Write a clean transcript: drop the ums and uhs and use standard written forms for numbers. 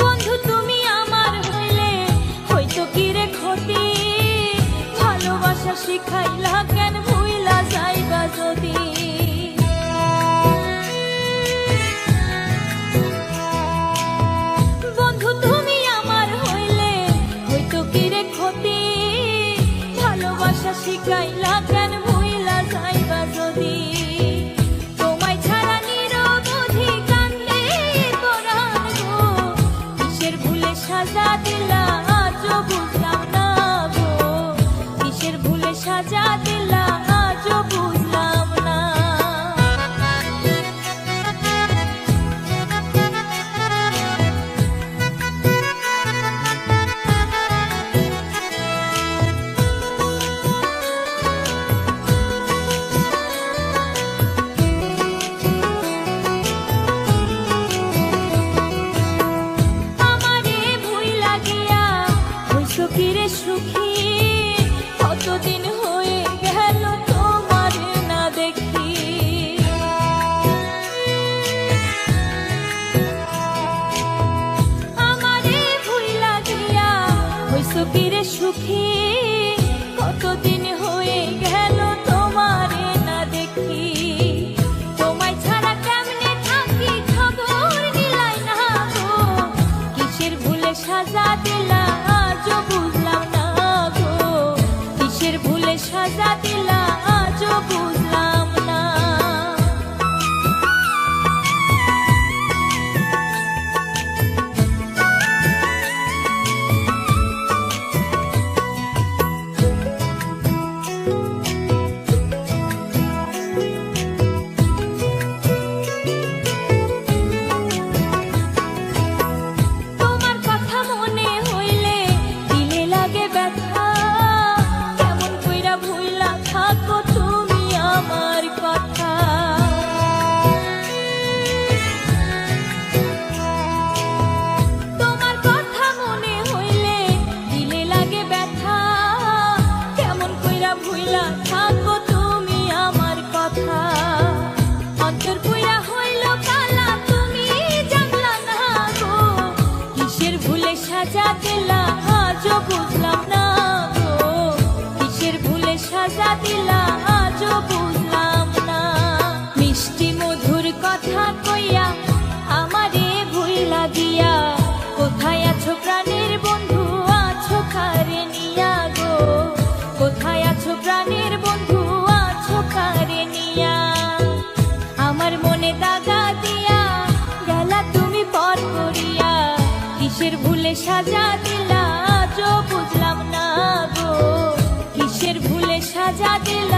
বন্ধু তুমি আমার হইলে হইতো কি রে ক্ষতি, ভালোবাসা শিখাইলা কেন ভুইলা যাইবা যদি। বন্ধু তুমি আমার হইলে হইতো কি রে ক্ষতি, ভালোবাসা শিখাইলা কেন ভুইলা যাইবা যদি। তোমায় ছাড়া নিরবধি কান্দে পরাণ গো, কিসের ভুলে সাজা দিলা আজও বুঝলাম না গো, কিসের ভুলে সাজা দিলা আজও বুঝলাম না। কিরে সুখী কতদিন হয়ে গেল তোমার না দেখি, আমারে ভুইলা গিয়া হইছো কিরে সুখী কতদিন হয়ে গেল তোমার না দেখি। তোমায় ছাড়া কেমনে থাকি খবর নিলাই না গো, কিসের ভুলে সাজা দিলা আজও বুঝলাম না গো, কিসের ভুলে সাজা দিলা আজও বুঝলাম না। তোমার কথা মনে হইলে দিলে লাগে ব্যথা, কেমন কইরা ভুইলা থাকো তুমি আমার কথা। তোমার কথা মনে হইলে দিলে লাগে ব্যথা, কেমন কইরা ভুইলা থাকো তুমি আমার কথা। অন্তর কইরা হইল কালা তুমি জানলা না গো, কিসের ভুলে সাজা দিলা আজও বুঝলাম না গো, কিসের ভুলে সাজা দিলা আজও বুঝলাম না। মিষ্টি মধুর কথা কইয়া আমারে ভুইলা গিয়া, কোথায় আছো প্রাণের বন্ধু আছো কারে নিয়া গো, কোথায় আছো প্রাণের বন্ধু আছো কারে নিয়া। আমার মনে দাগা দিয়া গেলা তুমি পর করিয়া, কিসের ভুলে সাজা দিলা আজও বুঝলাম না গো, কিসের ভুলে সাজা দিলা